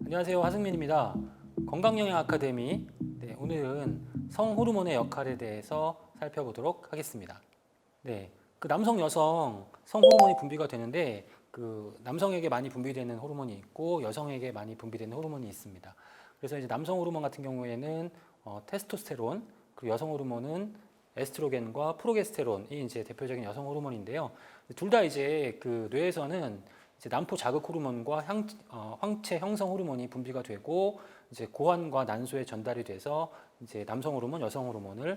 안녕하세요, 하승민입니다. 건강영양 아카데미. 오늘은 성호르몬의 역할에 대해서 살펴보도록 하겠습니다. 그 남성, 여성 성호르몬이 분비가 되는데 그 남성에게 많이 분비되는 호르몬이 있고 여성에게 많이 분비되는 호르몬이 있습니다. 그래서 이제 남성 호르몬 같은 경우에는 테스토스테론, 그리고 여성 호르몬은 에스트로겐과 프로게스테론이 이제 대표적인 여성 호르몬인데요. 둘 다 이제 그 뇌에서는 이제 난포 자극 호르몬과 황체 형성 호르몬이 분비가 되고 이제 고환과 난소에 전달이 돼서 이제 남성 호르몬, 여성 호르몬을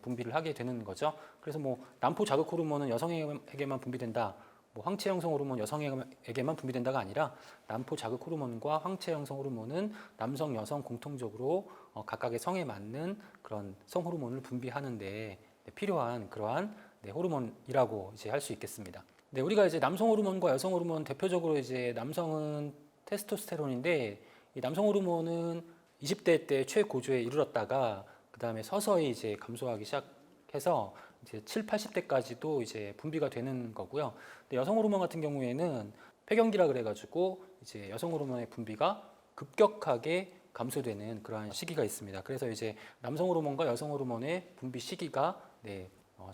분비를 하게 되는 거죠. 그래서 뭐 난포 자극 호르몬은 여성에게만 분비된다. 뭐 황체 형성 호르몬 여성에게만 분비된다가 아니라 난포 자극 호르몬과 황체 형성 호르몬은 남성, 여성 공통적으로 각각의 성에 맞는 그런 성 호르몬을 분비하는데 필요한 그러한 호르몬이라고 이제 할 수 있겠습니다. 우리가 이제 남성 호르몬과 여성 호르몬 대표적으로 이제 남성은 테스토스테론인데 이 남성 호르몬은 20대 때 최고조에 이르렀다가 그 다음에 서서히 이제 감소하기 시작해서 이제 7, 80대까지도 이제 분비가 되는 거고요. 근데 여성 호르몬 같은 경우에는 폐경기라 그래가지고 이제 여성 호르몬의 분비가 급격하게 감소되는 그러한 시기가 있습니다. 그래서 이제 남성 호르몬과 여성 호르몬의 분비 시기가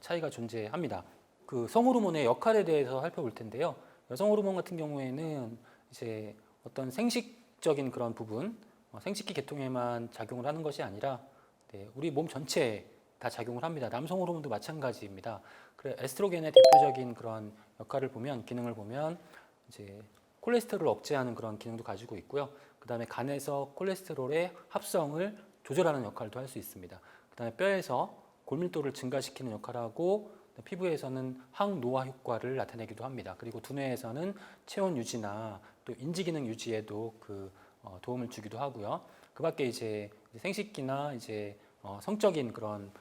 차이가 존재합니다. 그 성호르몬의 역할에 대해서 살펴볼 텐데요. 여성 호르몬 같은 경우에는 이제 어떤 생식적인 그런 부분, 생식기 계통에만 작용을 하는 것이 아니라 우리 몸 전체에 다 작용을 합니다. 남성 호르몬도 마찬가지입니다. 그래 에스트로겐의 대표적인 그런 역할을 보면 기능을 보면 이제 콜레스테롤을 억제하는 그런 기능도 가지고 있고요. 그다음에 간에서 콜레스테롤의 합성을 조절하는 역할도 할 수 있습니다. 그다음에 뼈에서 골밀도를 증가시키는 역할을 하고 피부에서는 항노화 효과를 나타내기도 합니다. 그리고 두뇌에서는 체온 유지나 또 인지 기능 유지에도 도움을 주기도 하고요. 그밖에 이제 생식기나 이제 성적인 그런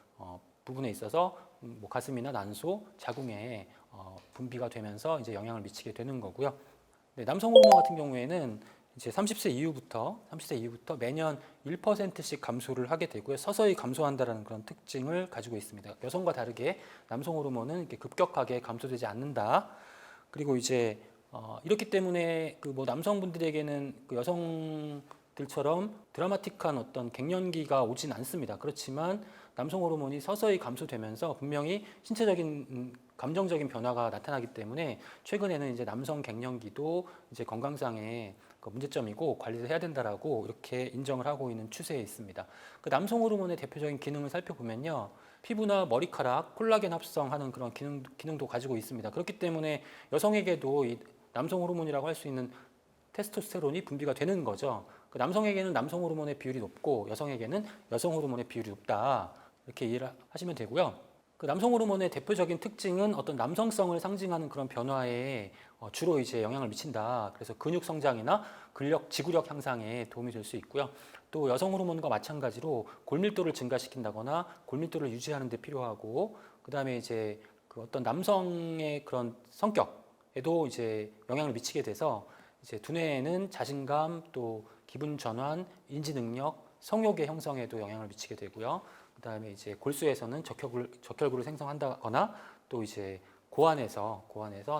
부분에 있어서 뭐 가슴이나 난소, 자궁에 분비가 되면서 이제 영향을 미치게 되는 거고요. 남성 호르몬 같은 경우에는 이제 30세 이후부터 매년 1%씩 감소를 하게 되고요. 서서히 감소한다는 그런 특징을 가지고 있습니다. 여성과 다르게 남성 호르몬은 이렇게 급격하게 감소되지 않는다. 그리고 이제 이렇기 때문에 그 뭐 남성분들에게는 그 여성들처럼 드라마틱한 어떤 갱년기가 오진 않습니다. 그렇지만 남성 호르몬이 서서히 감소되면서 분명히 신체적인 감정적인 변화가 나타나기 때문에 최근에는 이제 남성 갱년기도 이제 건강상의 문제점이고 관리를 해야 된다라고 이렇게 인정을 하고 있는 추세에 있습니다. 그 남성 호르몬의 대표적인 기능을 살펴보면요. 피부나 머리카락, 콜라겐 합성하는 그런 기능도 가지고 있습니다. 그렇기 때문에 여성에게도 이 남성 호르몬이라고 할 수 있는 테스토스테론이 분비가 되는 거죠. 그 남성에게는 남성 호르몬의 비율이 높고 여성에게는 여성 호르몬의 비율이 높다. 이렇게 이해를 하시면 되고요. 그 남성 호르몬의 대표적인 특징은 어떤 남성성을 상징하는 그런 변화에 주로 이제 영향을 미친다. 그래서 근육 성장이나 지구력 향상에 도움이 될 수 있고요. 또 여성 호르몬과 마찬가지로 골밀도를 증가시킨다거나 골밀도를 유지하는 데 필요하고, 그다음에 이제 그 어떤 남성의 그런 성격에도 이제 영향을 미치게 돼서 이제 두뇌에는 자신감, 또 기분 전환, 인지 능력, 성욕의 형성에도 영향을 미치게 되고요. 그다음에 이제 골수에서는 적혈구를 생성한다거나 또 이제 고환에서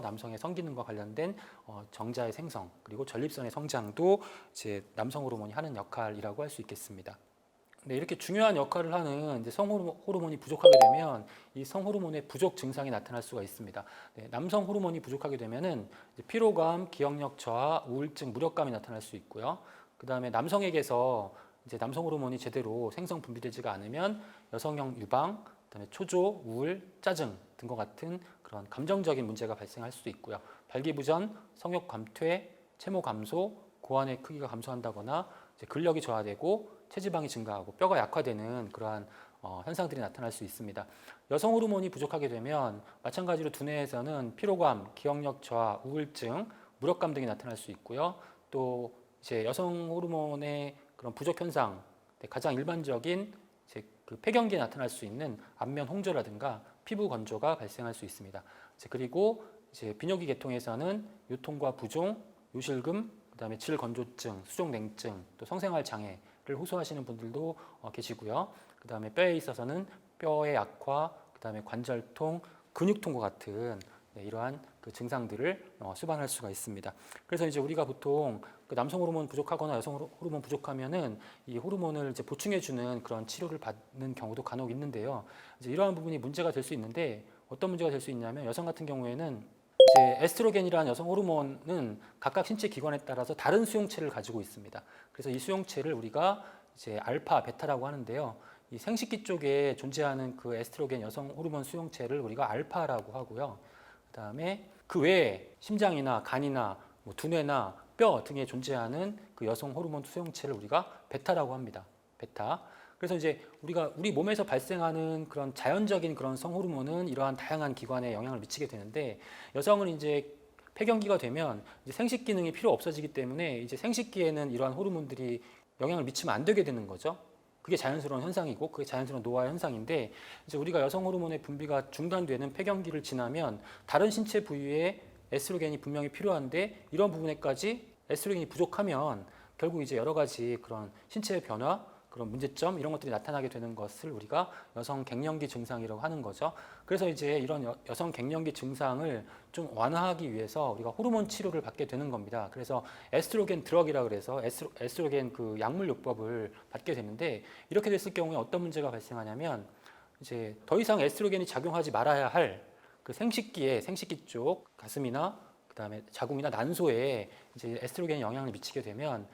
남성의 성기능과 관련된 정자의 생성, 그리고 전립선의 성장도 이제 남성 호르몬이 하는 역할이라고 할 수 있겠습니다. 이렇게 중요한 역할을 하는 이제 성호르몬이 부족하게 되면 이 성호르몬의 부족 증상이 나타날 수가 있습니다. 남성 호르몬이 부족하게 되면은 피로감, 기억력 저하, 우울증, 무력감이 나타날 수 있고요. 그다음에 남성에게서 이제 남성 호르몬이 제대로 생성 분비되지가 않으면 여성형 유방, 그다음에 초조, 우울, 짜증 등과 같은 그런 감정적인 문제가 발생할 수도 있고요. 발기부전, 성욕 감퇴, 체모 감소, 고환의 크기가 감소한다거나 이제 근력이 저하되고 체지방이 증가하고 뼈가 약화되는 그러한 현상들이 나타날 수 있습니다. 여성 호르몬이 부족하게 되면 마찬가지로 두뇌에서는 피로감, 기억력 저하, 우울증, 무력감 등이 나타날 수 있고요. 또 이제 여성 호르몬의 그런 부족 현상, 가장 일반적인 이제 그 폐경기에 나타날 수 있는 안면 홍조라든가 피부 건조가 발생할 수 있습니다. 그리고 이제 비뇨기 계통에서는 요통과 부종, 요실금, 그다음에 질건조증, 수족냉증, 또 성생활 장애를 호소하시는 분들도 계시고요. 그다음에 뼈에 있어서는 뼈의 약화, 그다음에 관절통, 근육통과 같은 이러한 그 그 증상들을 수반할 수가 있습니다. 그래서 이제 우리가 보통 그 남성 호르몬 부족하거나 여성 호르몬 부족하면은 이 호르몬을 이제 보충해주는 그런 치료를 받는 경우도 간혹 있는데요. 이제 이러한 부분이 문제가 될 수 있는데 어떤 문제가 될 수 있냐면 여성 같은 경우에는 이제 에스트로겐이라는 여성 호르몬은 각각 신체 기관에 따라서 다른 수용체를 가지고 있습니다. 그래서 이 수용체를 우리가 이제 알파, 베타라고 하는데요. 이 생식기 쪽에 존재하는 그 에스트로겐 여성 호르몬 수용체를 우리가 알파라고 하고요. 그다음에 그 외에 심장이나 간이나 뭐 두뇌나 뼈 등에 존재하는 그 여성 호르몬 수용체를 우리가 베타라고 합니다. 베타. 그래서 이제 우리가 우리 몸에서 발생하는 그런 자연적인 그런 성 호르몬은 이러한 다양한 기관에 영향을 미치게 되는데 여성은 이제 폐경기가 되면 이제 생식 기능이 필요 없어지기 때문에 이제 생식기에는 이러한 호르몬들이 영향을 미치면 안 되게 되는 거죠. 그게 자연스러운 현상이고 그게 자연스러운 노화 현상인데 이제 우리가 여성 호르몬의 분비가 중단되는 폐경기를 지나면 다른 신체 부위에 에스트로겐이 분명히 필요한데 이런 부분에까지 에스트로겐이 부족하면 결국 이제 여러 가지 그런 신체의 변화 그런 문제점 이런 것들이 나타나게 되는 것을 우리가 여성 갱년기 증상이라고 하는 거죠. 그래서 이제 이런 여성 갱년기 증상을 좀 완화하기 위해서 우리가 호르몬 치료를 받게 되는 겁니다. 그래서 에스트로겐 드럭이라 그래서 에스트로겐 그 약물요법을 받게 되는데 이렇게 됐을 경우에 어떤 문제가 발생하냐면 이제 더 이상 에스트로겐이 작용하지 말아야 할 그 생식기 쪽 가슴이나 그다음에 자궁이나 난소에 이제 에스트로겐이 영향을 미치게 되면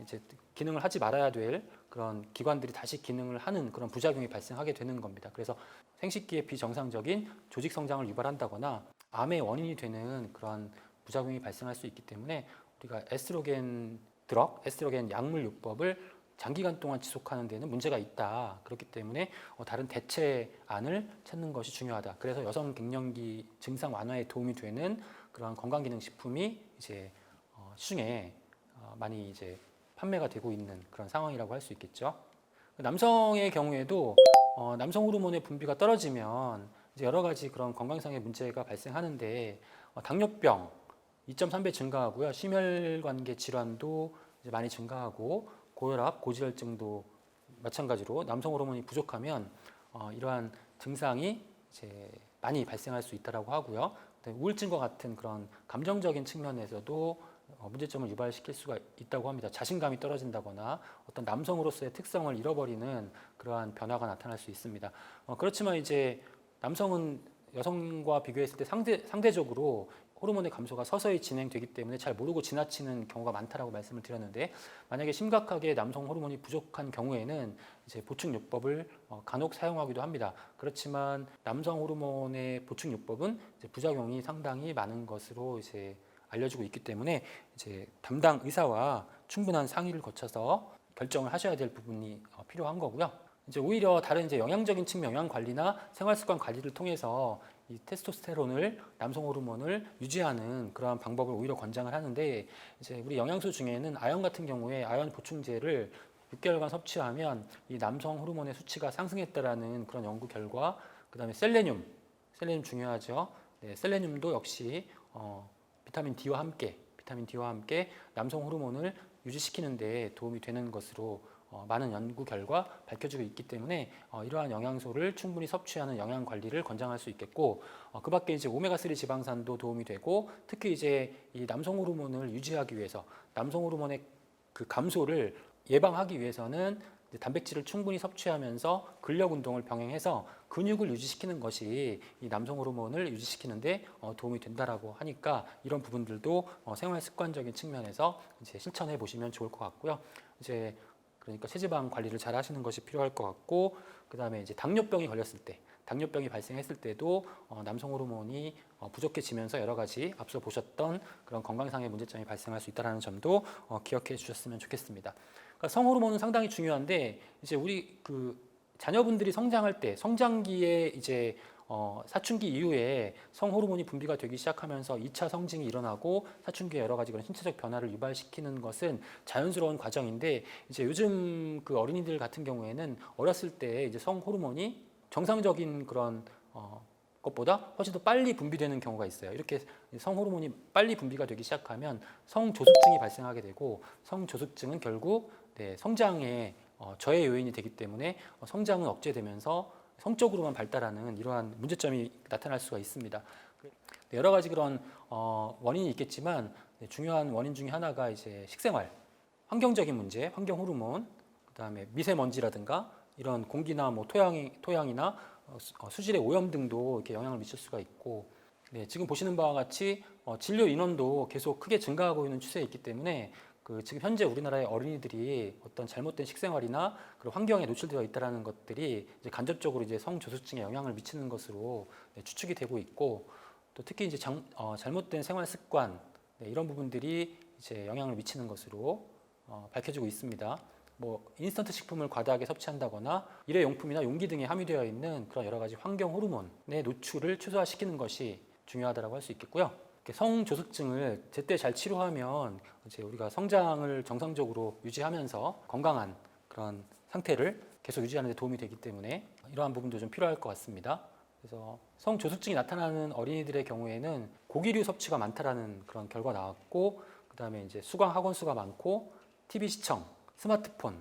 이제 기능을 하지 말아야 될 그런 기관들이 다시 기능을 하는 그런 부작용이 발생하게 되는 겁니다. 그래서 생식기의 비정상적인 조직 성장을 유발한다거나 암의 원인이 되는 그런 부작용이 발생할 수 있기 때문에 우리가 에스트로겐 드럭, 에스트로겐 약물요법을 장기간 동안 지속하는 데는 문제가 있다. 그렇기 때문에 다른 대체안을 찾는 것이 중요하다. 그래서 여성 갱년기 증상 완화에 도움이 되는 그런 건강기능식품이 이제 시중에 많이 이제 판매가 되고 있는 그런 상황이라고 할 수 있겠죠. 남성의 경우에도 남성 호르몬의 분비가 떨어지면 이제 여러 가지 그런 건강상의 문제가 발생하는데 당뇨병 2.3배 증가하고요. 심혈관계 질환도 이제 많이 증가하고 고혈압, 고지혈증도 마찬가지로 남성 호르몬이 부족하면 이러한 증상이 이제 많이 발생할 수 있다라고 하고요. 우울증과 같은 그런 감정적인 측면에서도 문제점을 유발시킬 수가 있다고 합니다. 자신감이 떨어진다거나 어떤 남성으로서의 특성을 잃어버리는 그러한 변화가 나타날 수 있습니다. 그렇지만 이제 남성은 여성과 비교했을 때 상대적으로 호르몬의 감소가 서서히 진행되기 때문에 잘 모르고 지나치는 경우가 많다라고 말씀을 드렸는데 만약에 심각하게 남성 호르몬이 부족한 경우에는 이제 보충요법을 간혹 사용하기도 합니다. 그렇지만 남성 호르몬의 보충요법은 이제 부작용이 상당히 많은 것으로 이제 알려지고 있기 때문에 이제 담당 의사와 충분한 상의를 거쳐서 결정을 하셔야 될 부분이 필요한 거고요. 이제 오히려 다른 이제 영양적인 측면, 영양 관리나 생활 습관 관리를 통해서 이 테스토스테론을 남성 호르몬을 유지하는 그러한 방법을 오히려 권장을 하는데 이제 우리 영양소 중에는 아연 같은 경우에 아연 보충제를 6개월간 섭취하면 이 남성 호르몬의 수치가 상승했다라는 그런 연구 결과, 그다음에 셀레늄 중요하죠. 네, 셀레늄도 역시 비타민 D와 함께 남성 호르몬을 유지시키는 데 도움이 되는 것으로 많은 연구 결과 밝혀지고 있기 때문에 이러한 영양소를 충분히 섭취하는 영양 관리를 권장할 수 있겠고 그 밖에 이제 오메가3 지방산도 도움이 되고 특히 이제 이 남성 호르몬을 유지하기 위해서 남성 호르몬의 그 감소를 예방하기 위해서는 단백질을 충분히 섭취하면서 근력 운동을 병행해서 근육을 유지시키는 것이 이 남성 호르몬을 유지시키는데 도움이 된다라고 하니까 이런 부분들도 생활 습관적인 측면에서 이제 실천해 보시면 좋을 것 같고요. 이제 그러니까 체지방 관리를 잘 하시는 것이 필요할 것 같고 그다음에 이제 당뇨병이 발생했을 때도 남성 호르몬이 부족해지면서 여러 가지 앞서 보셨던 그런 건강상의 문제점이 발생할 수 있다는 점도 기억해 주셨으면 좋겠습니다. 그러니까 성 호르몬은 상당히 중요한데 이제 우리 그 자녀분들이 성장할 때 성장기에 이제 사춘기 이후에 성 호르몬이 분비가 되기 시작하면서 2차 성징이 일어나고 사춘기에 여러 가지 그런 신체적 변화를 유발시키는 것은 자연스러운 과정인데 이제 요즘 그 어린이들 같은 경우에는 어렸을 때 이제 성 호르몬이 정상적인 그런 것보다 훨씬 더 빨리 분비되는 경우가 있어요. 이렇게 성 호르몬이 빨리 분비가 되기 시작하면 성조숙증이 발생하게 되고 성조숙증은 결국 성장에 저해 요인이 되기 때문에 성장은 억제되면서 성적으로만 발달하는 이러한 문제점이 나타날 수가 있습니다. 여러 가지 그런 원인이 있겠지만 중요한 원인 중에 하나가 이제 식생활, 환경적인 문제, 환경 호르몬, 그다음에 미세먼지라든가 이런 공기나 뭐 토양이나 수질의 오염 등도 이렇게 영향을 미칠 수가 있고, 네, 지금 보시는 바와 같이 진료 인원도 계속 크게 증가하고 있는 추세에 있기 때문에 지금 현재 우리나라의 어린이들이 어떤 잘못된 식생활이나 그리고 환경에 노출되어 있다는 것들이 이제 간접적으로 이제 성저수증에 영향을 미치는 것으로 추측이 되고 있고, 또 특히 이제 잘못된 생활 습관, 이런 부분들이 이제 영향을 미치는 것으로 밝혀지고 있습니다. 뭐 인스턴트 식품을 과다하게 섭취한다거나 일회용품이나 용기 등에 함유되어 있는 그런 여러 가지 환경 호르몬의 노출을 최소화시키는 것이 중요하다고 할 수 있겠고요. 성조숙증을 제때 잘 치료하면 이제 우리가 성장을 정상적으로 유지하면서 건강한 그런 상태를 계속 유지하는 데 도움이 되기 때문에 이러한 부분도 좀 필요할 것 같습니다. 그래서 성조숙증이 나타나는 어린이들의 경우에는 고기류 섭취가 많다라는 그런 결과 나왔고, 그다음에 이제 수강 학원 수가 많고 TV 시청, 스마트폰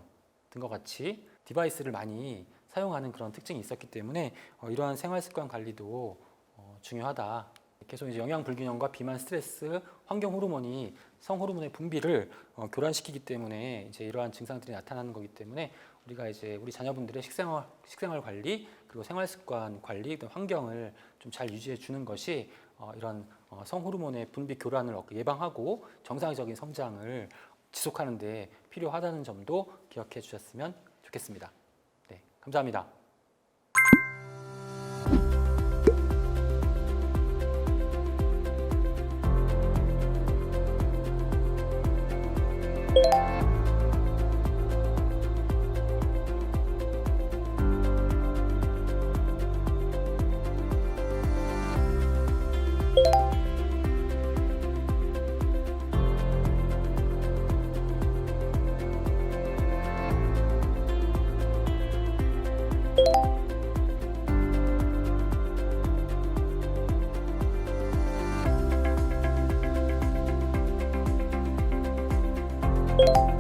등과 같이 디바이스를 많이 사용하는 그런 특징이 있었기 때문에 이러한 생활 습관 관리도 중요하다. 계속 이제 영양 불균형과 비만, 스트레스, 환경 호르몬이 성 호르몬의 분비를 교란시키기 때문에 이제 이러한 증상들이 나타나는 거기 때문에 우리가 이제 우리 자녀분들의 식생활 관리, 그리고 생활 습관 관리, 환경을 좀 잘 유지해 주는 것이 이런 성 호르몬의 분비 교란을 예방하고 정상적인 성장을 지속하는 데 필요하다는 점도 기억해 주셨으면 좋겠습니다. 네, 감사합니다. you.